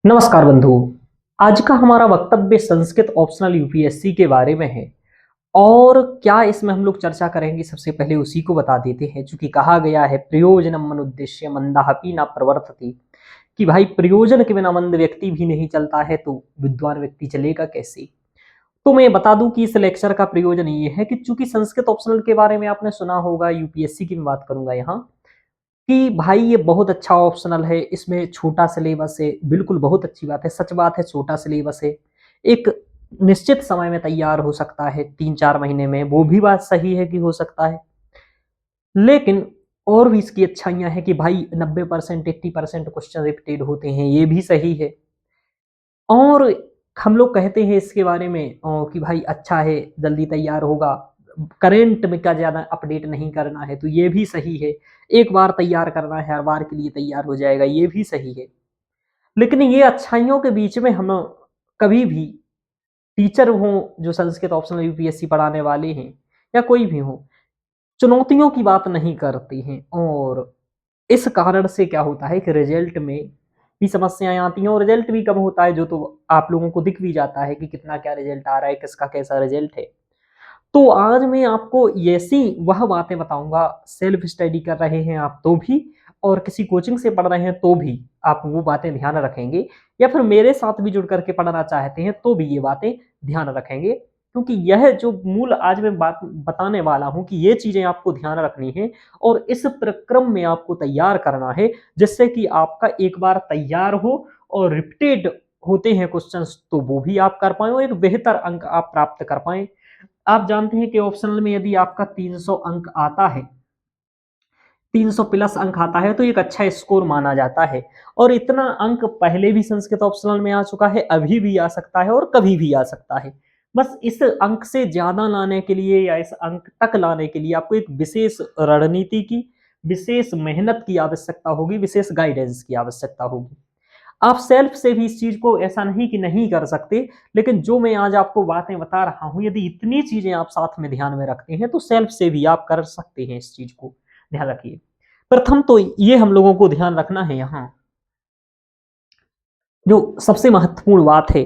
नमस्कार बंधुओं। आज का हमारा वक्तव्य संस्कृत ऑप्शनल यूपीएससी के बारे में है। और क्या इसमें हम लोग चर्चा करेंगे, सबसे पहले उसी को बता देते हैं। चूंकि कहा गया है प्रयोजनम मनुद्देश्य मंदापि न प्रवर्तते, कि भाई प्रयोजन के बिना मंद व्यक्ति भी नहीं चलता है, तो विद्वान व्यक्ति चलेगा कैसे। तो मैं बता दूं कि इस लेक्चर का प्रयोजन ये है कि चूंकि संस्कृत ऑप्शनल के बारे में आपने सुना होगा, यूपीएससी की मैं बात करूंगा यहाँ, कि भाई ये बहुत अच्छा ऑप्शनल है, इसमें छोटा सिलेबस है। बिल्कुल बहुत अच्छी बात है, सच बात है, छोटा सिलेबस है। एक निश्चित समय में तैयार हो सकता है, 3-4 महीने में, वो भी बात सही है कि हो सकता है। लेकिन और भी इसकी अच्छाइयां हैं कि भाई 90% 80% क्वेश्चन रिपीटेड होते हैं, ये भी सही है। और हम लोग कहते हैं इसके बारे में कि भाई अच्छा है, जल्दी तैयार होगा, करेंट में का ज़्यादा अपडेट नहीं करना है, तो ये भी सही है। एक बार तैयार करना है, हर बार के लिए तैयार हो जाएगा, ये भी सही है। लेकिन ये अच्छाइयों के बीच में हम कभी भी टीचर हों जो संस्कृत ऑप्शनल यूपीएससी पढ़ाने वाले हैं, या कोई भी हो, चुनौतियों की बात नहीं करते हैं। और इस कारण से क्या होता है कि रिजल्ट में भी समस्याएं आती हैं, और रिजल्ट भी कम होता है, जो तो आप लोगों को दिख भी जाता है कि कितना क्या रिजल्ट आ रहा है, किसका कैसा रिजल्ट है। तो आज मैं आपको ऐसी वह बातें बताऊंगा, सेल्फ स्टडी कर रहे हैं आप तो भी, और किसी कोचिंग से पढ़ रहे हैं तो भी आप वो बातें ध्यान रखेंगे, या फिर मेरे साथ भी जुड़ करके पढ़ना चाहते हैं तो भी ये बातें ध्यान रखेंगे। क्योंकि यह जो मूल आज मैं बात बताने वाला हूं कि ये चीजें आपको ध्यान रखनी है, और इस प्रक्रम में आपको तैयार करना है, जिससे कि आपका एक बार तैयार हो, और रिपीटेड होते हैं क्वेश्चंस तो वो भी आप कर पाए, और एक बेहतर अंक आप प्राप्त कर पाए। आप जानते हैं कि ऑप्शनल में यदि आपका 300 अंक आता है, 300 प्लस अंक आता है, तो एक अच्छा स्कोर माना जाता है। और इतना अंक पहले भी संस्कृत ऑप्शनल में आ चुका है, अभी भी आ सकता है, और कभी भी आ सकता है। बस इस अंक से ज्यादा लाने के लिए, या इस अंक तक लाने के लिए, आपको एक विशेष रणनीति की, विशेष मेहनत की आवश्यकता होगी, विशेष गाइडेंस की आवश्यकता होगी। आप सेल्फ से भी इस चीज को ऐसा नहीं कि नहीं कर सकते, लेकिन जो मैं आज आपको बातें बता रहा हूं, यदि इतनी चीजें आप साथ में ध्यान में रखते हैं, तो सेल्फ से भी आप कर सकते हैं। इस चीज को ध्यान रखिए। प्रथम तो ये हम लोगों को ध्यान रखना है यहाँ, जो सबसे महत्वपूर्ण बात है,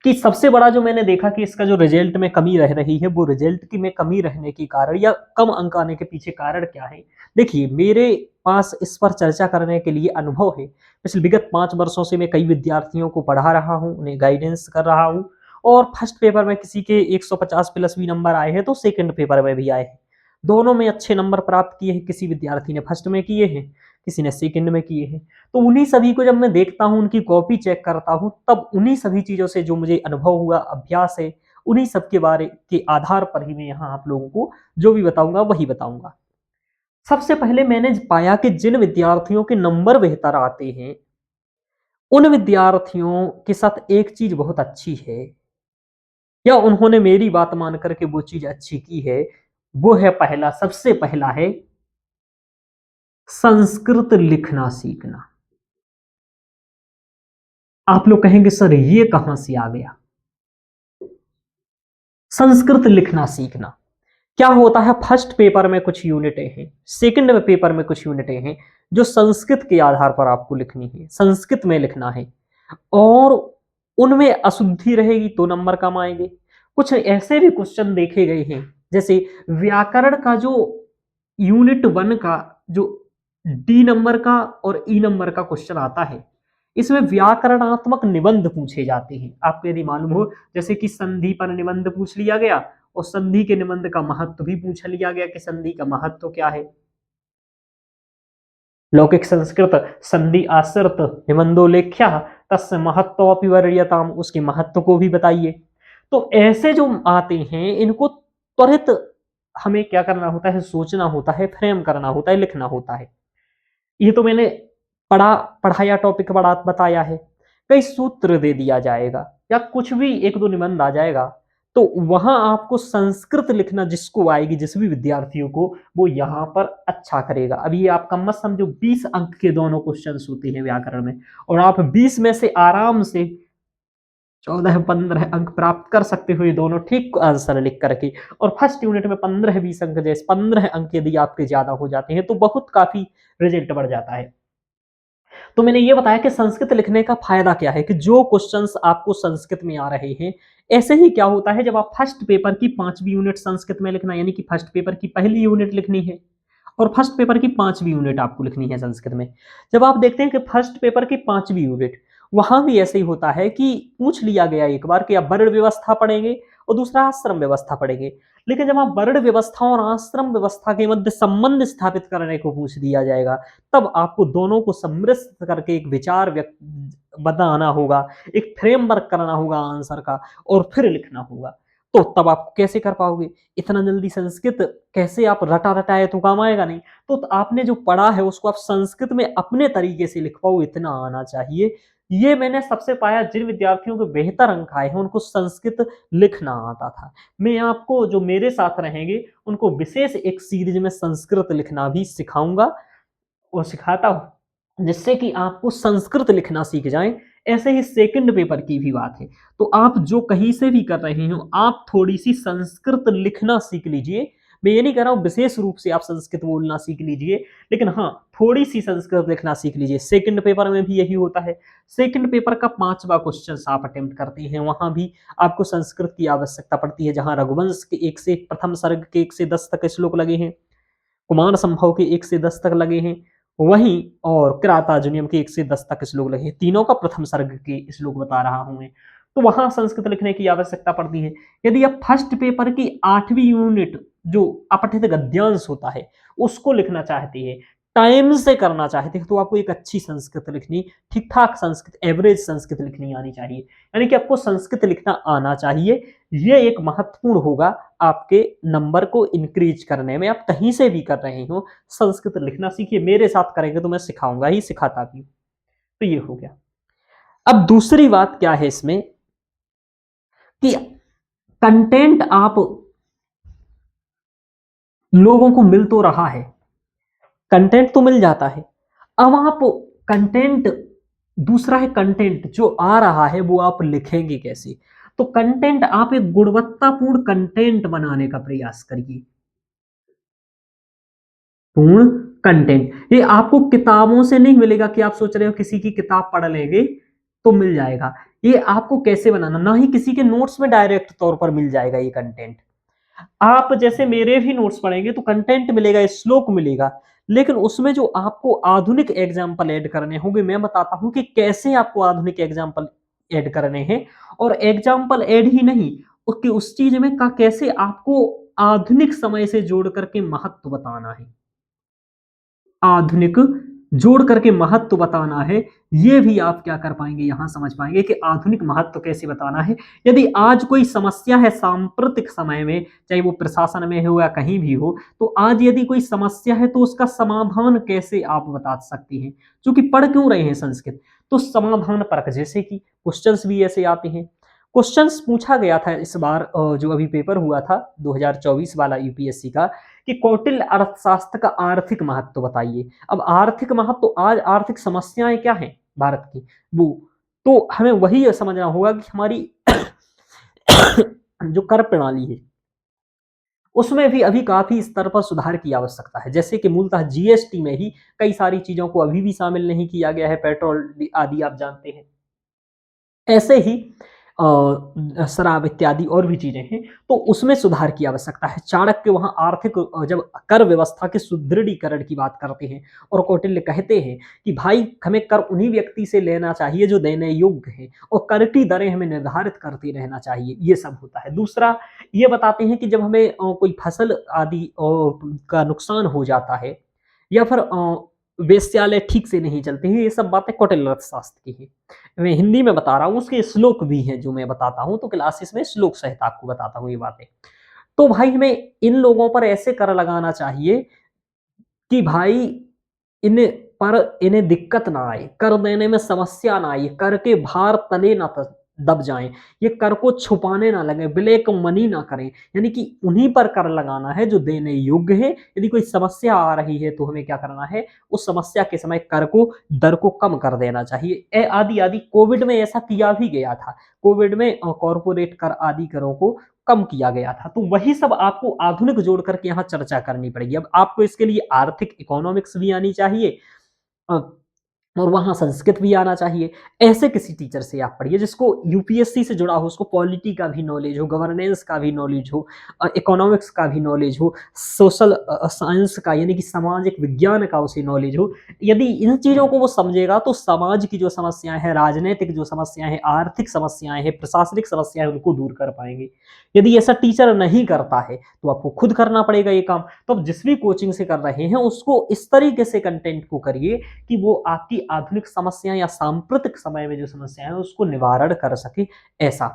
कि सबसे बड़ा जो मैंने देखा कि इसका जो रिजल्ट में कमी रह रही है, वो रिजल्ट की में कमी रहने की कारण, या कम अंक आने के पीछे कारण क्या है। देखिए, मेरे पास इस पर चर्चा करने के लिए अनुभव है। पिछले विगत 5 वर्षों से मैं कई विद्यार्थियों को पढ़ा रहा हूँ, उन्हें गाइडेंस कर रहा हूँ। और फर्स्ट पेपर में किसी के 150 प्लस भी नंबर आए हैं, तो सेकंड पेपर में भी आए हैं। दोनों में अच्छे नंबर प्राप्त किए हैं। किसी विद्यार्थी ने फर्स्ट में किए हैं, किसी ने सेकंड में किए हैं। तो उन्हीं सभी को जब मैं देखता हूं, उनकी कॉपी चेक करता हूं, तब उन्हीं सभी चीजों से जो मुझे अनुभव हुआ, अभ्यास है, उन्हीं सब के बारे के आधार पर ही मैं यहाँ आप लोगों को जो भी बताऊंगा वही बताऊंगा। सबसे पहले मैंने पाया कि जिन विद्यार्थियों के नंबर बेहतर आते हैं, उन विद्यार्थियों के साथ एक चीज बहुत अच्छी है, या उन्होंने मेरी बात मान करके वो चीज अच्छी की है। वो है, पहला, सबसे पहला है संस्कृत लिखना सीखना। आप लोग कहेंगे सर ये कहां से आ गया, संस्कृत लिखना सीखना। क्या होता है, फर्स्ट पेपर में कुछ यूनिटें हैं, सेकंड पेपर में कुछ यूनिटें हैं, जो संस्कृत के आधार पर आपको लिखनी है, संस्कृत में लिखना है। और उनमें अशुद्धि रहेगी तो नंबर कम आएंगे। कुछ ऐसे भी क्वेश्चन देखे गए हैं, जैसे व्याकरण का जो यूनिट 1 का जो डी नंबर का और ई नंबर का क्वेश्चन आता है, इसमें व्याकरणात्मक निबंध पूछे जाते हैं। आपको यदि मालूम हो, जैसे कि संधि पर निबंध पूछ लिया गया, और संधि के निबंध का महत्व भी पूछ लिया गया कि संधि का महत्व क्या है। लौकिक संस्कृत संधि आश्रित निबंधोलेख्या तस्य महत्व विवर्यताम, उसके महत्व को भी बताइए। तो ऐसे जो आते हैं, इनको त्वरित हमें क्या करना होता है, सोचना होता है, फ्रेम करना होता है, लिखना होता है। ये तो मैंने पढ़ाया टॉपिक बड़ा बताया है। कई सूत्र दे दिया जाएगा, या कुछ भी एक दो निबंध आ जाएगा, तो वहां आपको संस्कृत लिखना जिसको आएगी, जिस भी विद्यार्थियों को, वो यहाँ पर अच्छा करेगा। अभी ये आपका मत समझो 20 अंक के दोनों क्वेश्चन होते हैं व्याकरण में, और आप 20 में से आराम से 14-15 अंक प्राप्त कर सकते हो, ये दोनों ठीक आंसर लिख करके। और फर्स्ट यूनिट में 15-20 अंक, जैसे 15 अंक यदि आपके ज्यादा हो जाते हैं, तो बहुत काफी रिजल्ट बढ़ जाता है। तो मैंने ये बताया कि संस्कृत लिखने का फायदा क्या है कि जो क्वेश्चंस आपको संस्कृत में आ रहे हैं, ऐसे ही क्या होता है जब आप फर्स्ट पेपर की 5वीं यूनिट संस्कृत में लिखना, यानी कि फर्स्ट पेपर की पहली यूनिट लिखनी है और फर्स्ट पेपर की 5वीं यूनिट आपको लिखनी है संस्कृत में। जब आप देखते हैं कि फर्स्ट पेपर की 5वीं यूनिट, वहां भी ऐसे ही होता है कि पूछ लिया गया एक बार कि आप वर्ण व्यवस्था पढ़ेंगे और दूसरा आश्रम व्यवस्था पढ़ेंगे। लेकिन जब आप वर्ण व्यवस्था और आश्रम व्यवस्था के मध्य संबंध स्थापित करने को पूछ दिया जाएगा, तब आपको दोनों को सम्मिश्रित करके एक विचार व्यक्त बनाना होगा, एक फ्रेमवर्क करना होगा आंसर का और फिर लिखना होगा। तो तब आप कैसे कर पाओगे? इतना जल्दी संस्कृत कैसे आप रटा रटाए तो काम आएगा नहीं। तो आपने जो पढ़ा है उसको आप संस्कृत में अपने तरीके से लिख पाओ, इतना आना चाहिए। ये मैंने सबसे पाया जिन विद्यार्थियों के बेहतर अंक आए हैं उनको संस्कृत लिखना आता था। मैं आपको जो मेरे साथ रहेंगे उनको विशेष एक सीरीज में संस्कृत लिखना भी सिखाऊंगा और सिखाता हूँ, जिससे कि आपको संस्कृत लिखना सीख जाएं। ऐसे ही सेकंड पेपर की भी बात है। तो आप जो कहीं से भी कर रहे हो, आप थोड़ी सी संस्कृत लिखना सीख लीजिए। मैं ये नहीं कह रहा हूँ विशेष रूप से आप संस्कृत बोलना सीख लीजिए, लेकिन हाँ, थोड़ी सी संस्कृत लिखना सीख लीजिए। सेकंड पेपर में भी यही होता है। सेकंड पेपर का 5वां क्वेश्चन आप अटेम्प्ट करते हैं, वहां भी आपको संस्कृत की आवश्यकता पड़ती है, जहां रघुवंश के 1 से प्रथम सर्ग के 1 से 10 तक श्लोक लगे हैं, कुमार संभव के 1 से 10 तक लगे हैं, वहीं और किरातार्जुनीयम के 1 से 10 तक श्लोक लगे हैं। तीनों का प्रथम सर्ग के श्लोक बता रहा हूं मैं। तो वहां संस्कृत लिखने की आवश्यकता पड़ती है। यदि आप फर्स्ट पेपर की 8वीं यूनिट जो अपठित गद्यांश होता है उसको लिखना चाहते हैं, टाइम से करना चाहते हैं, तो आपको एक अच्छी संस्कृत लिखनी, ठीक ठाक संस्कृत, एवरेज संस्कृत लिखनी आनी चाहिए। यानी कि आपको संस्कृत लिखना आना चाहिए। ये एक महत्वपूर्ण होगा आपके नंबर को इंक्रीज करने में। आप कहीं से भी कर रहे हो, संस्कृत लिखना सीखिए। मेरे साथ करेंगे तो मैं सिखाऊंगा ही, सिखाता भी। तो ये हो गया। अब दूसरी बात क्या है इसमें कि कंटेंट आप लोगों को मिल तो रहा है, कंटेंट तो मिल जाता है। अब आप कंटेंट, दूसरा है कंटेंट जो आ रहा है वो आप लिखेंगे कैसे। तो कंटेंट, आप एक गुणवत्तापूर्ण कंटेंट बनाने का प्रयास करिए। पूर्ण कंटेंट ये आपको किताबों से नहीं मिलेगा कि आप सोच रहे हो किसी की किताब पढ़ लेंगे तो मिल जाएगा। ये आपको कैसे बनाना, ना ही किसी के नोट्स में डायरेक्ट तौर पर मिल जाएगा ये कंटेंट। आप जैसे मेरे भी नोट्स पढ़ेंगे तो कंटेंट मिलेगा, श्लोक मिलेगा, लेकिन उसमें जो आपको आधुनिक एग्जाम्पल ऐड करने होंगे, मैं बताता हूं कि कैसे आपको आधुनिक एग्जाम्पल ऐड करने हैं। और एग्जाम्पल ऐड ही नहीं, उसकी उस चीज में का कैसे आपको आधुनिक समय से जोड़ करके महत्व बताना है, आधुनिक जोड़ करके महत्व बताना है। ये भी आप क्या कर पाएंगे, यहां समझ पाएंगे कि आधुनिक महत्व कैसे बताना है। यदि आज कोई समस्या है सांप्रतिक समय में, चाहे वो प्रशासन में हो या कहीं भी हो, तो आज यदि कोई समस्या है तो उसका समाधान कैसे आप बता सकते हैं। क्योंकि पढ़ क्यों रहे हैं संस्कृत, तो समाधान परक, जैसे कि क्वेश्चंस भी ऐसे आते हैं। क्वेश्चंस पूछा गया था इस बार जो अभी पेपर हुआ था 2024 वाला यूपीएससी का, कि कौटिल्य अर्थशास्त्र का आर्थिक महत्व बताइए। अब आर्थिक महत्व, आज आर्थिक समस्याएं क्या हैं भारत की, वो तो हमें वही समझना होगा कि हमारी जो कर प्रणाली है उसमें भी अभी काफी स्तर पर सुधार की आवश्यकता है। जैसे कि मूलतः जीएसटी में ही कई सारी चीजों को अभी भी शामिल नहीं किया गया है, पेट्रोल आदि आप जानते हैं। ऐसे ही शराब इत्यादि और भी चीजें हैं, तो उसमें सुधार की आवश्यकता है। चाणक्य वहां आर्थिक जब कर व्यवस्था के सुदृढ़ीकरण की बात करते हैं और कौटिल्य कहते हैं कि भाई हमें कर उन्हीं व्यक्ति से लेना चाहिए जो देने योग्य है और कर की दरें हमें निर्धारित करते रहना चाहिए, ये सब होता है। दूसरा ये बताते हैं कि जब हमें कोई फसल आदि का नुकसान हो जाता है या फिर वेश्यालय ठीक से नहीं चलते हैं, ये सब बातें कौटिल्य अर्थशास्त्र की है। मैं हिंदी में बता रहा हूँ, उसके श्लोक भी हैं जो मैं बताता हूँ, तो क्लासेस में श्लोक सहित आपको बताता हूँ ये बातें। तो भाई हमें इन लोगों पर ऐसे कर लगाना चाहिए कि भाई इन्हें इन्हें दिक्कत ना आए, कर देने में समस्या ना आए, कर के भार तले ना दब जाएं, ये कर को छुपाने ना लगे, ब्लैक मनी ना करें। यानी कि उन्हीं पर कर लगाना है जो देने योग्य है। यदि कोई समस्या आ रही है तो हमें क्या करना है, उस समस्या के समय कर को, दर को कम कर देना चाहिए। आदि आदि कोविड में ऐसा किया भी गया था। कोविड में कॉरपोरेट कर आदि करों को कम किया गया था। तो वही सब आपको आधुनिक जोड़ करके यहाँ चर्चा करनी पड़ेगी। अब आपको इसके लिए आर्थिक इकोनॉमिक्स भी आनी चाहिए, और वहाँ संस्कृत भी आना चाहिए। ऐसे किसी टीचर से आप पढ़िए जिसको यूपीएससी से जुड़ा हो, उसको पॉलिटी का भी नॉलेज हो, गवर्नेंस का भी नॉलेज हो, इकोनॉमिक्स का भी नॉलेज हो, सोशल साइंस का यानी कि सामाजिक विज्ञान का उसे नॉलेज हो। यदि इन चीज़ों को वो समझेगा तो समाज की जो समस्याएँ हैं, राजनैतिक जो समस्याएँ हैं, आर्थिक समस्याएँ हैं, प्रशासनिक समस्याएँ हैं, उनको दूर कर पाएँगे। यदि ऐसा टीचर नहीं करता है, तो आपको खुद करना पड़ेगा ये काम। तो आप जिस भी कोचिंग से कर रहे हैं, उसको इस तरीके से कंटेंट को करिए कि वो आपकी आधुनिक समस्याएं या सांप्रतिक समय में जो समस्याएं हैं उसको निवारण कर सके, ऐसा।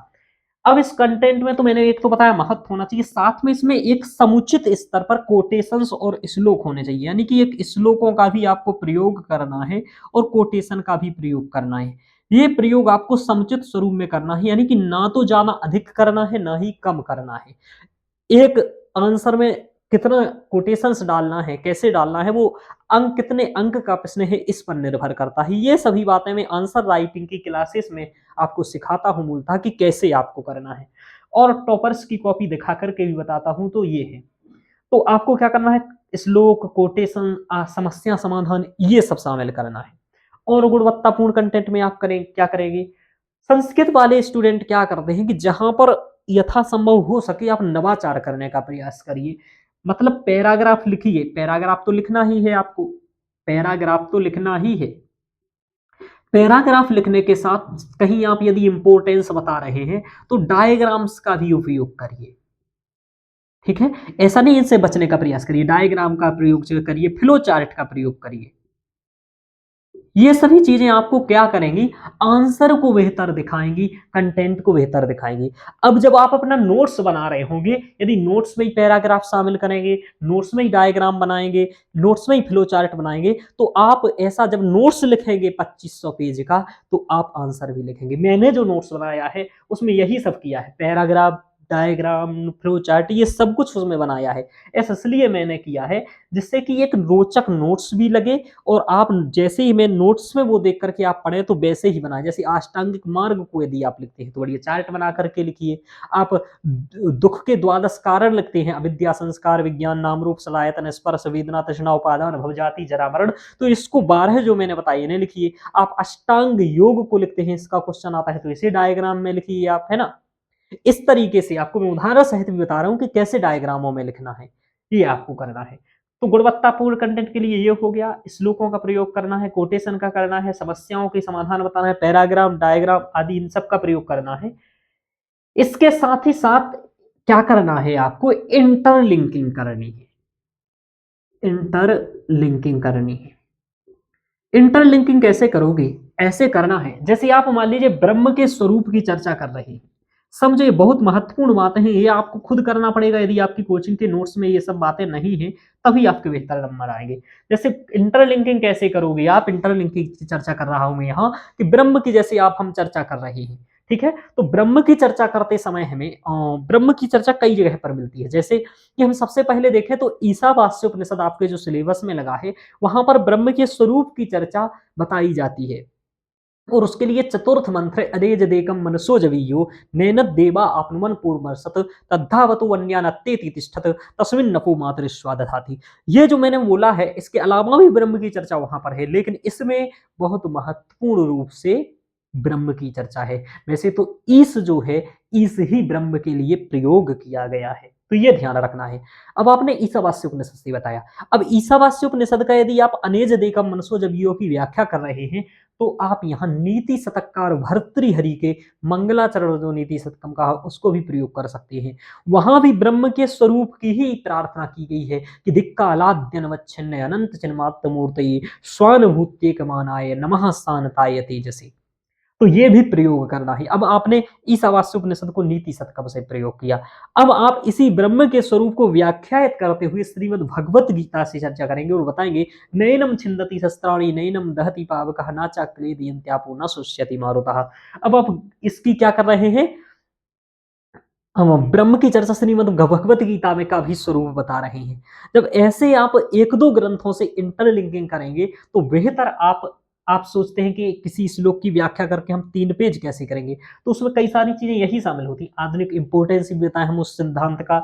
अब इस कंटेंट में तो मैंने एक तो बताया महत्व होना चाहिए, साथ में इसमें एक समुचित स्तर पर कोटेशंस और श्लोक होने चाहिए, यानी कि एक श्लोकों का भी आपको प्रयोग करना है और कोटेशन का भी प्रयोग करना है। ये प्रयोग आपको समुचित स्वरूप में करना है, यानी कि ना तो ज्यादा अधिक करना है ना ही कम करना है। एक आंसर में कितना कोटेशंस डालना है, कैसे डालना है, वो कितने अंक का प्रश्न है, इस पर निर्भर करता है। ये सभी बातें मैं आंसर राइटिंग की क्लासेस में आपको सिखाता हूँ मूलतः कि कैसे आपको करना है, और टॉपर्स की कॉपी दिखा करके भी बताता हूँ। तो ये है, तो आपको क्या करना है, श्लोक, कोटेशन, समस्या समाधान, ये सब शामिल करना है। और गुणवत्तापूर्ण कंटेंट में आप करें क्या करेंगे, संस्कृत वाले स्टूडेंट क्या करते हैं कि जहां पर यथासंभव हो सके आप नवाचार करने का प्रयास करिए। मतलब पैराग्राफ लिखिए, पैराग्राफ तो लिखना ही है आपको, पैराग्राफ तो लिखना ही है। पैराग्राफ लिखने के साथ कहीं आप यदि इंपोर्टेंस बता रहे हैं तो डायग्राम्स का भी उपयोग करिए। ठीक है, ऐसा नहीं इनसे बचने का प्रयास करिए, डायग्राम का प्रयोग करिए, फ्लो चार्ट का प्रयोग करिए। ये सभी चीजें आपको क्या करेंगी, आंसर को बेहतर दिखाएंगी, कंटेंट को बेहतर दिखाएंगी। अब जब आप अपना नोट्स बना रहे होंगे, यदि नोट्स में ही पैराग्राफ शामिल करेंगे, नोट्स में ही डायग्राम बनाएंगे, नोट्स में ही फ्लो चार्ट बनाएंगे, तो आप ऐसा जब नोट्स लिखेंगे 2500 पेज का, तो आप आंसर भी लिखेंगे। मैंने जो नोट्स बनाया है उसमें यही सब किया है, पैराग्राफ, डायग्राम, फ्लो चार्ट, ये सब कुछ उसमें बनाया है। ऐसा इसलिए मैंने किया है जिससे कि एक रोचक नोट्स भी लगे, और आप जैसे ही मैं नोट्स में वो देख करके आप पढ़े तो वैसे ही बनाए। जैसे अष्टांगिक मार्ग को यदि आप लिखते हैं तो बढ़िया चार्ट बना करके लिखिए। आप दुख के द्वादश कारण लिखते हैं, अविद्या, संस्कार, विज्ञान, नाम रूप, सलायतन, स्पर्श, वेदना, तृष्णा, उपादान, भवजाति, जरा, मरण, तो इसको 12 जो मैंने बताई इन्हें लिखिए। आप अष्टांग योग को लिखते हैं, इसका क्वेश्चन आता है तो इसे डायग्राम में लिखिए आप, है ना। इस तरीके से आपको मैं उदाहरण सहित भी बता रहा हूं कि कैसे डायग्रामों में लिखना है, ये आपको करना है। तो गुणवत्तापूर्ण कंटेंट के लिए ये हो गया, श्लोकों का प्रयोग करना है, कोटेशन का करना है, समस्याओं के समाधान बताना है, पैराग्राफ, डायग्राम आदि इन सब का प्रयोग करना है। इसके साथ ही साथ क्या करना है, आपको इंटरलिंकिंग करनी है, इंटरलिंकिंग करनी है। इंटरलिंकिंग कैसे करोगे, ऐसे करना है जैसे आप मान लीजिए ब्रह्म के स्वरूप की चर्चा कर रहे हैं। समझे, बहुत महत्वपूर्ण बातें हैं, ये आपको खुद करना पड़ेगा। यदि आपकी कोचिंग के नोट्स में ये सब बातें नहीं है तभी आपके बेहतर नंबर आएंगे। जैसे इंटरलिंकिंग कैसे करोगे आप, इंटरलिंकिंग की चर्चा कर रहा हूं मैं यहाँ कि ब्रह्म की जैसे आप हम चर्चा कर रहे हैं। ठीक है, तो ब्रह्म की चर्चा करते समय हमें ब्रह्म की चर्चा कई जगह पर मिलती है। जैसे कि हम सबसे पहले देखें तो ईशावास्योपनिषद आपके जो सिलेबस में लगा है, वहां पर ब्रह्म के स्वरूप की चर्चा बताई जाती है। और उसके लिए चतुर्थ मंत्र अदेज देकम मनसो जवीयो नैनद देवा आपनुमन पूर्वसत तद्धावतु अन्यानत्तेति तिष्ठत तस्मिन् नपो मातरिश्वा दधाति। ये जो मैंने बोला है, इसके अलावा भी ब्रह्म की चर्चा वहां पर है, लेकिन इसमें बहुत महत्वपूर्ण रूप से ब्रह्म की चर्चा है। वैसे तो ईश जो है, ईश ही ब्रह्म के लिए प्रयोग किया गया है, तो ये ध्यान रखना है। अब आपने ईशावास्य उपनिषद से बताया, अब ईशावास्य उपनिषद का यदि आप अनेज देकम मनसो जवीयो की व्याख्या कर रहे हैं तो आप यहाँ नीति शतककार भर्तृहरि के मंगलाचरण जो नीति शतकम का उसको भी प्रयोग कर सकते हैं। वहां भी ब्रह्म के स्वरूप की ही प्रार्थना की गई है कि दिक्कालाद्यनवच्छिन्न अनंत चिन्मात्र मूर्तये स्वानुभूत्येकमानाय नमः शानताय तेजसे। तो ये भी प्रयोग करना है। अब आपने ईशावास्य उपनिषद को नीति शतकम से प्रयोग किया, अब आप इसी ब्रह्म के स्वरूप को व्याख्यात करते हुए श्रीमद् भगवत गीता से चर्चा करेंगे और बताएंगे नैनम छिंदति शस्त्राणि नैनम दहति पावकः नाचा क्लेदयन्त्यापो न शुष्यति मारुतः। अब आप इसकी क्या कर रहे हैं, हम ब्रह्म की चर्चा श्रीमद् भगवत गीता में का भी स्वरूप बता रहे हैं। जब ऐसे आप एक दो ग्रंथों से इंटरलिंकिंग करेंगे तो बेहतर आप सोचते हैं कि किसी श्लोक की व्याख्या करके हम 3 पेज कैसे करेंगे, तो उसमें कई सारी चीजें यही शामिल होती, आधुनिक इंपोर्टेंस भी बताएं हम उस सिद्धांत का,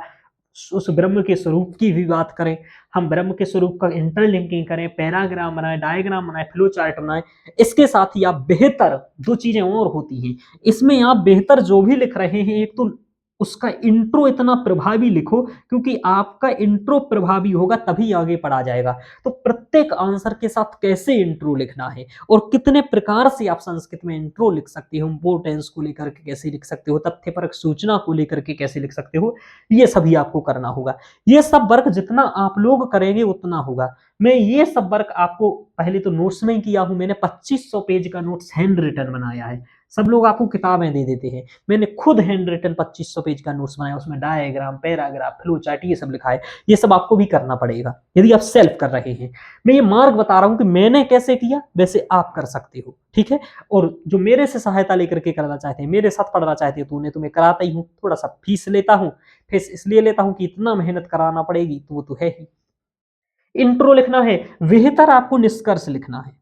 उस ब्रह्म के स्वरूप की भी बात करें, हम ब्रह्म के स्वरूप का इंटरलिंकिंग करें, पैराग्राम बनाए, डायग्राम बनाए, फ्लो चार्ट बनाए, इसके साथ ही आप बेहतर दो चीजें और होती हैं इसमें, आप बेहतर जो भी लिख रहे हैं, एक तो उसका इंट्रो इतना प्रभावी लिखो, क्योंकि आपका इंट्रो प्रभावी होगा तभी आगे पढ़ा जाएगा। तो प्रत्येक आंसर के साथ कैसे इंट्रो लिखना है और कितने प्रकार से आप संस्कृत में इंट्रो लिख सकते हो, इंपोर्टेंस को लेकर के कैसे लिख सकते हो, तथ्यपरक सूचना को लेकर के कैसे लिख सकते हो, ये सभी आपको करना होगा। ये सब वर्क जितना आप लोग करेंगे उतना होगा। मैं ये सब वर्क आपको पहले तो नोट्स में ही किया हूं, मैंने 2500 पेज का नोट्स हैंड रिटन बनाया है। सब लोग आपको किताबें दे देते हैं, मैंने खुद हैंड रिटन 2500 पेज का नोट्स बनाया, उसमें डायग्राम, पैराग्राफ, फ्लो चार्ट ये सब लिखा है। ये सब आपको भी करना पड़ेगा यदि आप सेल्फ कर रहे हैं। मैं ये मार्ग बता रहा हूं कि मैंने कैसे किया, वैसे आप कर सकते हो, ठीक है। और जो मेरे से सहायता लेकर के करना चाहते हैं, मेरे साथ पढ़ना चाहते हो, तो उन्हें तो मैं कराता ही हूँ, थोड़ा सा फीस लेता हूँ। फीस इसलिए लेता हूँ कि इतना मेहनत कराना पड़ेगी तो वो तो है ही। इंट्रो लिखना है, बेहतर आपको निष्कर्ष लिखना है,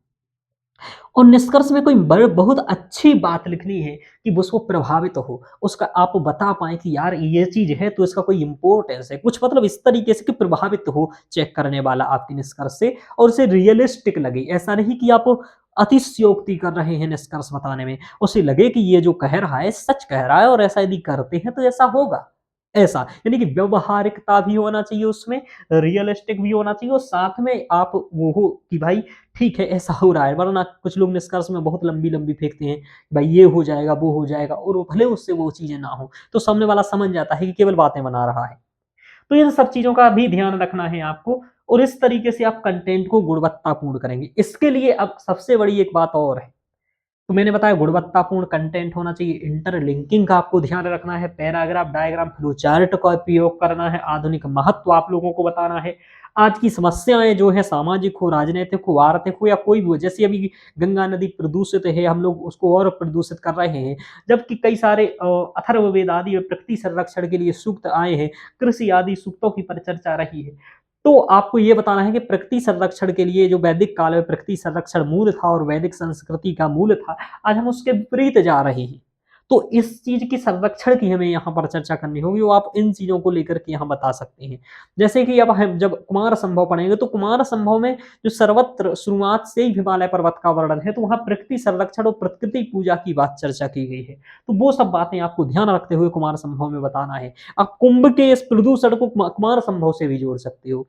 और निष्कर्ष में कोई बहुत अच्छी बात लिखनी है कि उसको प्रभावित हो, उसका आप बता पाए कि यार ये चीज है तो इसका कोई इंपॉर्टेंस है, कुछ मतलब इस तरीके से कि प्रभावित हो चेक करने वाला आपके निष्कर्ष से, और उसे रियलिस्टिक लगे। ऐसा नहीं कि आप अतिशयोक्ति कर रहे हैं निष्कर्ष बताने में, उसे लगे कि ये जो कह रहा है सच कह रहा है, और ऐसा यदि करते हैं तो ऐसा होगा। ऐसा यानी कि व्यवहारिकता भी होना चाहिए उसमें, रियलिस्टिक भी होना चाहिए, और साथ में आप वो हो कि भाई ठीक है ऐसा हो रहा है। वरना कुछ लोग निष्कर्ष में बहुत लंबी लंबी फेंकते हैं, भाई ये हो जाएगा वो हो जाएगा, और भले उससे वो चीजें ना हो, तो सामने वाला समझ जाता है कि केवल बातें बना रहा है। तो ये सब चीजों का भी ध्यान रखना है आपको, और इस तरीके से आप कंटेंट को गुणवत्तापूर्ण करेंगे। इसके लिए अब सबसे बड़ी एक बात और है, तो मैंने बताया गुणवत्तापूर्ण कंटेंट होना चाहिए, इंटरलिंकिंग का आपको ध्यान रखना है, पैराग्राफ, डायग्राम, फ्लो चार्ट का उपयोग करना है, आधुनिक महत्व आप लोगों को बताना है, आज की समस्याएं जो है सामाजिक हो, राजनीतिक हो, आर्थिक हो, या कोई भी हो, जैसे अभी गंगा नदी प्रदूषित है, हम लोग उसको और प्रदूषित कर रहे हैं, जबकि कई सारे अथर्ववेद आदि और प्रकृति संरक्षण के लिए सूक्त आए हैं, कृषि आदि सूक्तों की परिचर्चा रही है। तो आपको ये बताना है कि प्रकृति संरक्षण के लिए जो वैदिक काल में प्रकृति संरक्षण मूल था और वैदिक संस्कृति का मूल था, आज हम उसके विपरीत जा रहे हैं। तो इस चीज की संरक्षण की हमें यहाँ पर चर्चा करनी होगी, वो आप इन चीजों को लेकर के यहाँ बता सकते हैं। जैसे कि अब हम जब कुमार संभव पढ़ेंगे, तो कुमार संभव में जो सर्वत्र शुरुआत से ही हिमालय पर्वत का वर्णन है, तो वहां प्रकृति संरक्षण और प्रकृति पूजा की बात चर्चा की गई है। तो वो सब बातें आपको ध्यान रखते हुए कुमार संभव में बताना है। आप कुंभ के इस प्रदूषण को कुमार संभव से भी जोड़ सकते हो।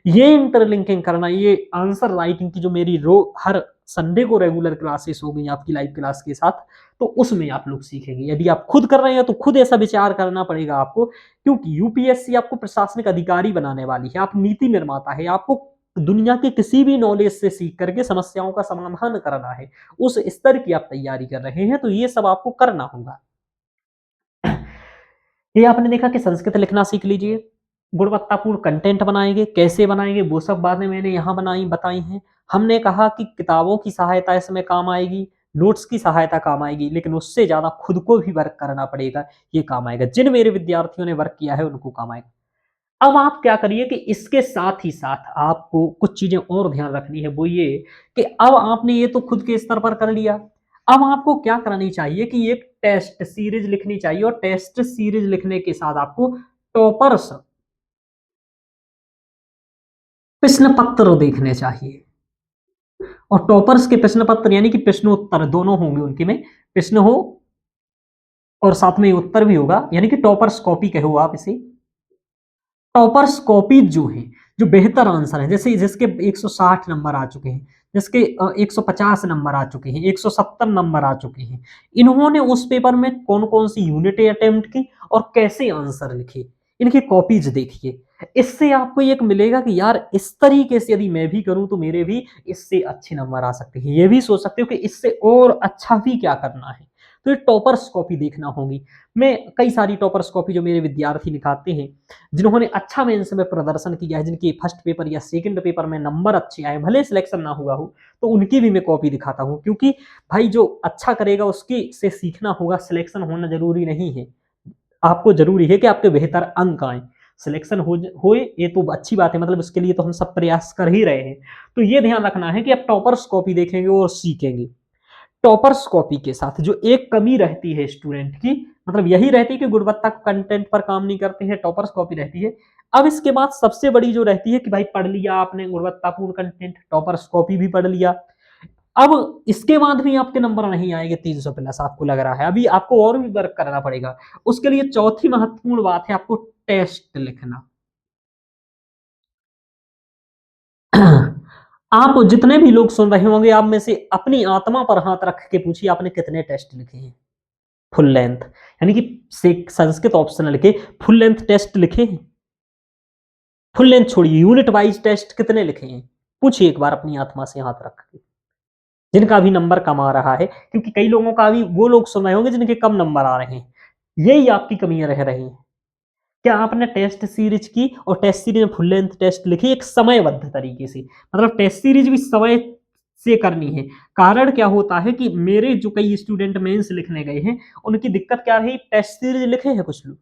ये इंटरलिंकिंग करना, ये आंसर राइटिंग की जो मेरी हर संडे को रेगुलर क्लासेस हो गई आपकी लाइव क्लास के साथ, तो उसमें आप लोग सीखेंगे। यदि आप खुद कर रहे हैं तो खुद ऐसा विचार करना पड़ेगा आपको, क्योंकि यूपीएससी आपको प्रशासनिक अधिकारी बनाने वाली है, आप नीति निर्माता है, आपको दुनिया के किसी भी नॉलेज से सीख करके समस्याओं का समाधान करना है, उस स्तर की आप तैयारी कर रहे हैं, तो ये सब आपको करना होगा। ये आपने देखा कि संस्कृत लिखना सीख लीजिए, गुणवत्तापूर्ण कंटेंट बनाएंगे, कैसे बनाएंगे वो सब बातें मैंने यहाँ बताई हैं। हमने कहा कि किताबों की सहायता इसमें काम आएगी, नोट्स की सहायता काम आएगी, लेकिन उससे ज्यादा खुद को भी वर्क करना पड़ेगा, ये काम आएगा। जिन मेरे विद्यार्थियों ने वर्क किया है उनको काम आएगा। अब आप क्या करिए कि इसके साथ ही साथ आपको कुछ चीजें और ध्यान रखनी है, वो ये कि अब आपने ये तो खुद के स्तर पर कर लिया, अब आपको क्या करनी चाहिए कि एक टेस्ट सीरीज लिखनी चाहिए, और टेस्ट सीरीज लिखने के साथ आपको टॉपर्स प्रश्न पत्र देखने चाहिए। और टॉपर्स के प्रश्न पत्र यानी कि प्रश्नोत्तर दोनों होंगे उनके में, प्रश्न हो और साथ में उत्तर भी होगा, यानी कि टॉपर्स कॉपी कहो आप इसे। टॉपर्स कॉपी जो है, जो बेहतर आंसर है, जैसे जिसके 160 नंबर आ चुके हैं, जिसके 150 नंबर आ चुके हैं, 170 नंबर आ चुके हैं, इन्होंने उस पेपर में कौन कौन सी यूनिटें अटेम्प्ट की और कैसे आंसर लिखे, इनकी कॉपीज देखिए। इससे आपको एक मिलेगा कि यार इस तरीके से यदि मैं भी करूं तो मेरे भी इससे अच्छे नंबर आ सकते हैं। ये भी सोच सकते हो कि इससे और अच्छा भी क्या करना है, तो ये टॉपर्स कॉपी देखना होगी। मैं कई सारी टॉपर्स कॉपी जो मेरे विद्यार्थी निकालते हैं, जिन्होंने अच्छा मेंस में प्रदर्शन किया है, जिनके फर्स्ट पेपर या सेकंड पेपर में नंबर अच्छे आए, भले सिलेक्शन ना हुआ हो, तो उनकी भी मैं कॉपी दिखाता हूँ। क्योंकि भाई जो अच्छा करेगा उसकी से सीखना होगा, सिलेक्शन होना जरूरी नहीं है। आपको जरूरी है कि आपके बेहतर अंक आए, सिलेक्शन हो ये तो अच्छी बात है, मतलब उसके लिए तो हम सब प्रयास कर ही रहे हैं। तो ये ध्यान रखना है कि आप टॉपर्स कॉपी देखेंगे और सीखेंगे। टॉपर्स कॉपी के साथ जो एक कमी रहती है स्टूडेंट की, मतलब यही रहती है कि गुणवत्ता कंटेंट पर काम नहीं करते हैं, टॉपर्स कॉपी रहती है। अब इसके बाद सबसे बड़ी जो रहती है कि भाई पढ़ लिया आपने गुणवत्तापूर्ण कंटेंट, टॉपर्स कॉपी भी पढ़ लिया। अब इसके बाद भी आपके नंबर नहीं आएंगे 300 प्लस, आपको लग रहा है अभी आपको और भी वर्क करना पड़ेगा। उसके लिए चौथी महत्वपूर्ण बात है आपको टेस्ट लिखना। आप जितने भी लोग सुन रहे होंगे, आप में से अपनी आत्मा पर हाथ रख के पूछिए आपने कितने टेस्ट लिखे हैं फुल लेंथ, यानी कि संस्कृत ऑप्शनल के फुल लेंथ टेस्ट लिखे हैं? फुल लेंथ छोड़िए, यूनिट वाइज टेस्ट कितने लिखे हैं? पूछिए एक बार अपनी आत्मा से हाथ रख के, जिनका भी नंबर कम आ रहा है, क्योंकि कई लोगों का भी वो लोग सुन रहे होंगे जिनके कम नंबर आ रहे हैं। यही आपकी कमियां रह रही हैं। क्या आपने टेस्ट सीरीज की और टेस्ट सीरीज में फुल लेंथ टेस्ट लिखी एक समयबद्ध तरीके से, मतलब टेस्ट सीरीज भी समय से करनी है। कारण क्या होता है कि मेरे जो कई स्टूडेंट मेंस लिखने गए हैं, उनकी दिक्कत क्या रही, टेस्ट सीरीज लिखे हैं कुछ लोग,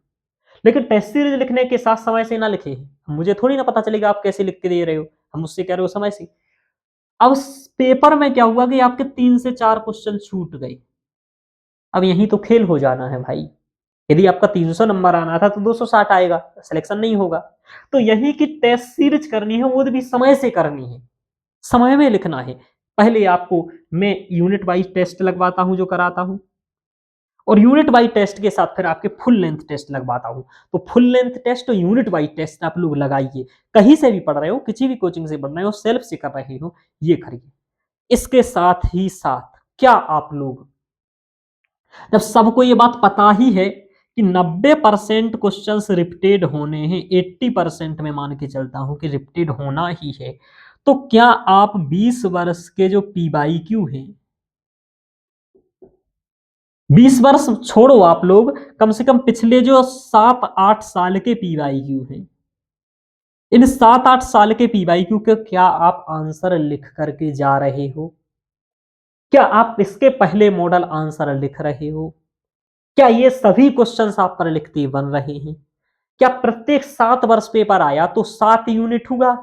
लेकिन टेस्ट सीरीज लिखने के साथ समय से ना लिखे हैं। मुझे थोड़ी ना पता चलेगा आप कैसे लिख के दे रहे हो, हम मुझसे कह रहे हो समय से। अब पेपर में क्या हुआ कि आपके 3 से 4 क्वेश्चन छूट गए। अब यही तो खेल हो जाना है भाई। यदि आपका 300 नंबर आना था तो 260 आएगा, सिलेक्शन नहीं होगा। तो यही कि टेस्ट सीरीज करनी है, वो भी समय से करनी है, समय में लिखना है। पहले आपको मैं यूनिट वाइज टेस्ट लगवाता हूं जो कराता हूं, और यूनिट वाइज टेस्ट के साथ फिर आपके फुल लेंथ टेस्ट लगवाता हूं। तो फुल लेंथ टेस्ट और यूनिट वाइज टेस्ट आप लोग लगाइए, कहीं से भी पढ़ रहे हो, किसी भी कोचिंग से पढ़ रहे हो, सेल्फ से कर रहे हो, ये करिए। इसके साथ ही साथ क्या आप लोग, जब सबको ये बात पता ही है कि 90% क्वेश्चंस रिपीटेड होने हैं, 80% में मान के चलता हूं कि रिपीटेड होना ही है, तो क्या आप 20 वर्ष के जो पीवाईक्यू हैं, 20 वर्ष छोड़ो आप लोग, कम से कम पिछले जो 7-8 साल के पीवाईक्यू हैं, इन 7-8 साल के पीवाईक्यू के क्या आप आंसर लिख करके जा रहे हो? क्या आप इसके पहले मॉडल आंसर लिख रहे हो? क्या ये सभी क्वेश्चंस आप पर लिखते बन रहे हैं? क्या प्रत्येक 7 वर्ष पेपर आया तो 7 यूनिट हुआ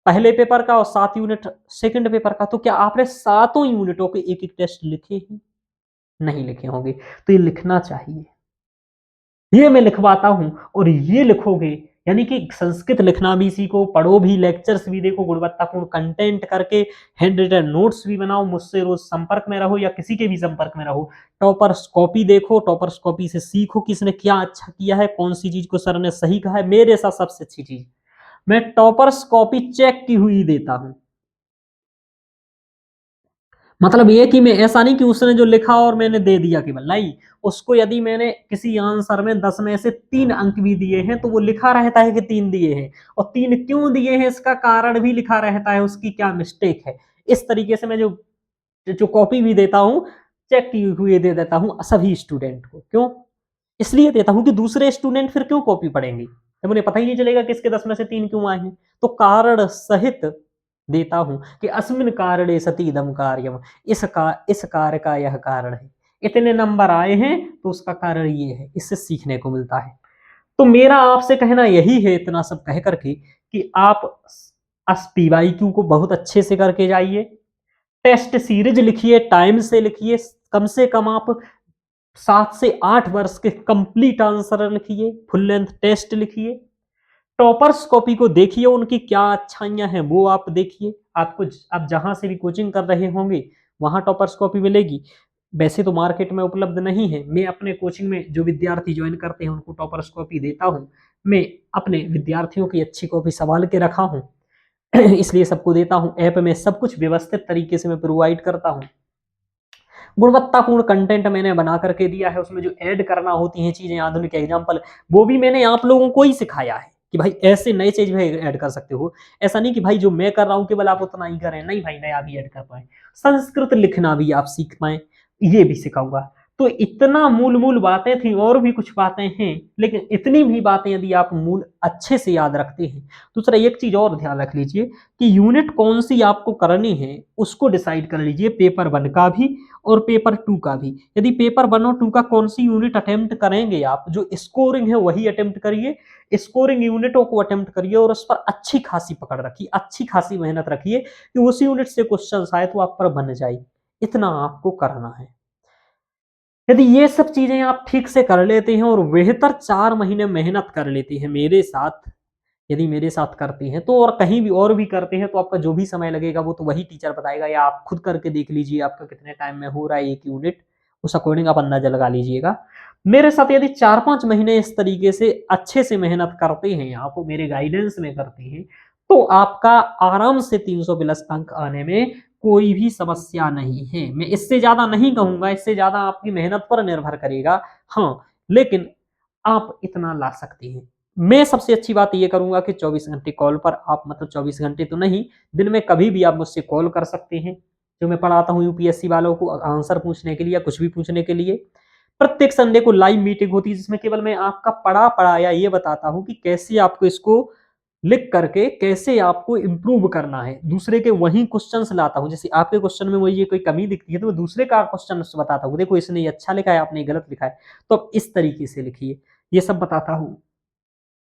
पहले पेपर का और 7 यूनिट सेकंड पेपर का, तो क्या आपने 7 यूनिटों के एक एक टेस्ट लिखे हैं? नहीं लिखे होंगे, तो ये लिखना चाहिए। ये मैं लिखवाता हूं और ये लिखोगे, यानी कि संस्कृत लिखना भी सीखो, पढ़ो भी, लेक्चर्स भी देखो, गुणवत्तापूर्ण कंटेंट करके हैंड रिटन नोट्स भी बनाओ, मुझसे रोज संपर्क में रहो या किसी के भी संपर्क में रहो। टॉपर्स कॉपी देखो, टॉपर्स कॉपी से सीखो किसने क्या अच्छा किया है, कौन सी चीज को सर ने सही कहा है। मेरे साथ सबसे अच्छी चीज, मैं टॉपर्स कॉपी चेक की हुई देता हूं। मतलब ये कि मैं ऐसा नहीं कि उसने जो लिखा और मैंने दे दिया केवल, नहीं, उसको यदि मैंने किसी आंसर में 10 में से 3 अंक भी दिए हैं तो वो लिखा रहता है कि 3 दिए हैं, और 3 क्यों दिए हैं इसका कारण भी लिखा रहता है, उसकी क्या मिस्टेक है। इस तरीके से मैं जो जो कॉपी भी देता हूँ, चेक की हुई दे देता हूँ सभी स्टूडेंट को। क्यों? इसलिए देता हूँ कि दूसरे स्टूडेंट फिर क्यों कॉपी पढ़ेंगे जब उन्हें पता ही नहीं चलेगा कि इसके 10 में से 3 क्यों आए हैं। तो कारण सहित देता हूं कि अस्मिन कारणे सती इदम कार्यम, इस कार्य का यह कारण है, इतने नंबर आए हैं तो उसका कारण ये है, इससे सीखने को मिलता है। तो मेरा आपसे कहना यही है, इतना सब कह करके, कि आप पीवाईक्यू को बहुत अच्छे से करके जाइए, टेस्ट सीरीज लिखिए, टाइम से लिखिए, कम से कम आप 7 से 8 वर्ष के कंप्लीट आंसर लिखिए, फुल लेंथ टेस्ट लिखिए, टॉपर्स कॉपी को देखिए, उनकी क्या अच्छाइयां हैं वो आप देखिए। आपको आप जहां से भी कोचिंग कर रहे होंगे वहां टॉपर्स कॉपी मिलेगी। वैसे तो मार्केट में उपलब्ध नहीं है, मैं अपने कोचिंग में जो विद्यार्थी ज्वाइन करते हैं उनको टॉपर्स कॉपी देता हूं। मैं अपने विद्यार्थियों की अच्छी कॉपी संभाल के रखा हूं, इसलिए सबको देता हूं। ऐप में सब कुछ व्यवस्थित तरीके से मैं प्रोवाइड करता हूं। गुणवत्तापूर्ण कंटेंट मैंने बना करके दिया है, उसमें जो ऐड करना होती हैं चीजें, आधुनिक एग्जाम्पल, वो भी मैंने आप लोगों को ही सिखाया है कि भाई ऐसे नए चीज भी ऐड कर सकते हो। ऐसा नहीं कि भाई जो मैं कर रहा हूं केवल आप उतना ही करें, नहीं भाई, नया भी ऐड कर पाए, संस्कृत लिखना भी आप सीख पाए, ये भी सिखाऊंगा। तो इतना मूल मूल बातें थी, और भी कुछ बातें हैं, लेकिन इतनी भी बातें यदि आप मूल अच्छे से याद रखते हैं। दूसरा एक चीज और ध्यान रख लीजिए कि यूनिट कौन सी आपको करनी है उसको डिसाइड कर लीजिए, पेपर 1 का भी और पेपर 2 का भी। यदि पेपर 1 और 2 का कौन सी यूनिट अटेम्प्ट करेंगे आप, जो स्कोरिंग है वही अटेम्प्ट करिए, स्कोरिंग यूनिटों को अटेम्प्ट करिए, और उस पर अच्छी खासी पकड़ रखिए, अच्छी खासी मेहनत रखिए कि उस यूनिट से क्वेश्चन आए तो आप पर बन जाए। इतना आपको करना है। यदि ये सब चीजें आप ठीक से कर लेते हैं और बेहतर 4 महीने मेहनत कर लेते हैं मेरे साथ, यदि मेरे साथ करते हैं तो, और कहीं भी और भी करते हैं, तो आपका जो भी समय लगेगा वो तो वही टीचर बताएगा, या आप खुद करके देख लीजिए आपका कितने टाइम में हो रहा है 1 यूनिट, उस अकॉर्डिंग आप अंदाजा लगा लीजिएगा। मेरे साथ यदि 4-5 महीने इस तरीके से अच्छे से मेहनत करते हैं, आप मेरे गाइडेंस में करते हैं, तो आपका आराम से 300 प्लस अंक आने में कोई भी समस्या नहीं है। मैं इससे ज़्यादा नहीं कहूँगा, इससे ज़्यादा आपकी मेहनत पर निर्भर करेगा। हाँ, लेकिन आप इतना ला सकते हैं। मैं सबसे अच्छी बात ये करूँगा कि 24 घंटे कॉल पर आप, मतलब 24 घंटे तो नहीं, दिन में कभी भी आप मुझसे कॉल कर सकते हैं। जो मैं पढ़ाता हूँ यूपीएससी वालों को आंसर पूछने के लिए या कुछ भी पूछने के लिए। प्रत्येक संडे को लाइव मीटिंग होती है जिसमें केवल मैं आपका पढ़ाया ये बताता हूँ कि कैसे आपको इसको लिख करके कैसे आपको इम्प्रूव करना है। दूसरे के वही क्वेश्चंस लाता हूँ, जैसे आपके क्वेश्चन में मुझे कोई कमी दिखती है तो मैं दूसरे का क्वेश्चन बताता हूँ, देखो इसने ये अच्छा लिखा है, आपने गलत लिखा है, तो आप इस तरीके से लिखिए, ये सब बताता हूँ।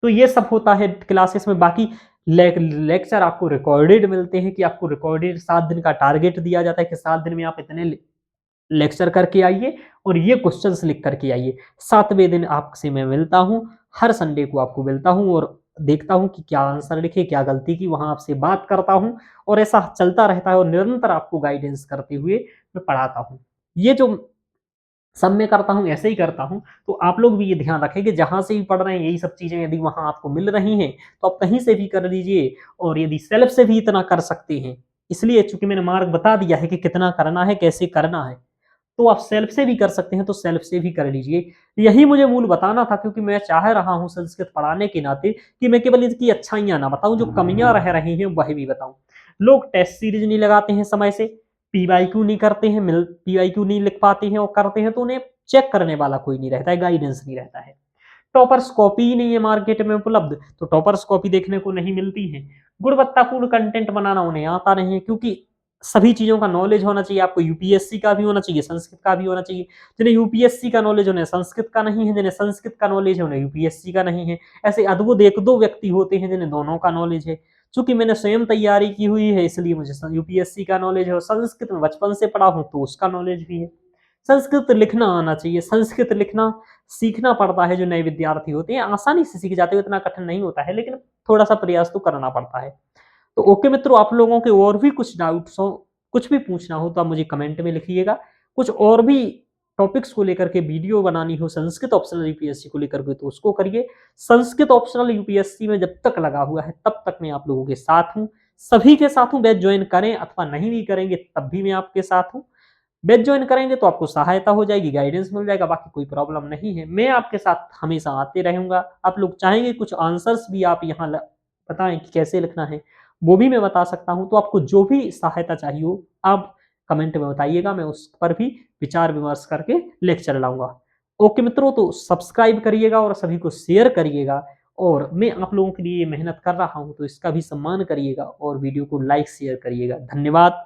तो ये सब होता है क्लासेस में। बाकी लेक्चर आपको रिकॉर्डेड मिलते हैं, कि आपको रिकॉर्डेड 7 दिन का टारगेट दिया जाता है कि 7 दिन में आप इतने लेक्चर करके आइए और ये क्वेश्चंस लिख करके आइए। 7वें दिन आपसे मैं मिलता हूँ, हर संडे को आपको मिलता हूँ और देखता हूँ कि क्या आंसर लिखे, क्या गलती की, वहाँ आपसे बात करता हूँ और ऐसा चलता रहता है और निरंतर आपको गाइडेंस करते हुए मैं पढ़ाता हूँ। ये जो सब मैं करता हूँ ऐसे ही करता हूँ, तो आप लोग भी ये ध्यान रखें कि जहाँ से भी पढ़ रहे हैं यही सब चीज़ें यदि वहाँ आपको मिल रही हैं, तो आप कहीं से भी कर लीजिए, और यदि सेल्फ से भी इतना कर सकते हैं, इसलिए चूँकि मैंने मार्ग बता दिया है कि कितना करना है, कैसे करना है, तो आप सेल्फ से भी कर सकते हैं, तो सेल्फ से भी कर लीजिए। यही मुझे मूल बताना था, क्योंकि मैं चाह रहा हूँ संस्कृत पढ़ाने के नाते कि मैं केवल इसकी अच्छाइयाँ ना बताऊँ, जो कमियाँ रह रही हैं वही भी बताऊँ। लोग टेस्ट सीरीज़ नहीं लगाते हैं समय से, पीवाईक्यू नहीं करते हैं, पीवाईक्यू नहीं लिख पाते हैं और करते हैं तो उन्हें चेक करने वाला कोई नहीं रहता है, गाइडेंस नहीं रहता है। टॉपर्स कॉपी ही नहीं है मार्केट में उपलब्ध, तो टॉपर्स कॉपी देखने को नहीं मिलती है। गुणवत्तापूर्ण कंटेंट बनाना उन्हें आता नहीं है, क्योंकि सभी चीज़ों का नॉलेज होना चाहिए आपको, यूपीएससी का भी होना चाहिए, संस्कृत का भी होना चाहिए। जिन्हें यूपीएससी का नॉलेज उन्हें संस्कृत का नहीं है, जिन्हें संस्कृत का नॉलेज है उन्हें यूपीएससी का नहीं है। ऐसे अद्भुत 1-2 व्यक्ति होते हैं जिन्हें दोनों का नॉलेज है। चूँकि मैंने स्वयं तैयारी की हुई है इसलिए मुझे यूपीएससी का नॉलेज है, और संस्कृत में बचपन से पढ़ा हूँ तो उसका नॉलेज भी है। संस्कृत लिखना आना चाहिए, संस्कृत लिखना सीखना पड़ता है, जो नए विद्यार्थी होते हैं आसानी से सीख जाते हैं, इतना कठिन नहीं होता है, लेकिन थोड़ा-सा प्रयास तो करना पड़ता है। तो ओके मित्रों, आप लोगों के और भी कुछ डाउट्स हो, कुछ भी पूछना हो तो आप मुझे कमेंट में लिखिएगा। कुछ और भी टॉपिक्स को लेकर के वीडियो बनानी हो संस्कृत ऑप्शनल यूपीएससी को लेकर के तो उसको करिए। संस्कृत ऑप्शनल यूपीएससी में जब तक लगा हुआ है तब तक मैं आप लोगों के साथ हूँ। सभी के साथ हूँ, बैच ज्वाइन करें अथवा नहीं भी करेंगे तब भी मैं आपके साथ हूँ। बैच ज्वाइन करेंगे तो आपको सहायता हो जाएगी, गाइडेंस मिल जाएगा, बाकी कोई प्रॉब्लम नहीं है। मैं आपके साथ हमेशा आते रहूँगा। आप लोग चाहेंगे कुछ आंसर्स भी आप यहाँ बताएँ कि कैसे लिखना है, वो भी मैं बता सकता हूँ। तो आपको जो भी सहायता चाहिए हो, आप कमेंट में बताइएगा, मैं उस पर भी विचार-विमर्श करके लेक्चर लाऊँगा। ओके मित्रों, तो सब्सक्राइब करिएगा और सभी को शेयर करिएगा, और मैं आप लोगों के लिए मेहनत कर रहा हूँ, तो इसका भी सम्मान करिएगा और वीडियो को लाइक, शेयर करिएगा। धन्यवाद।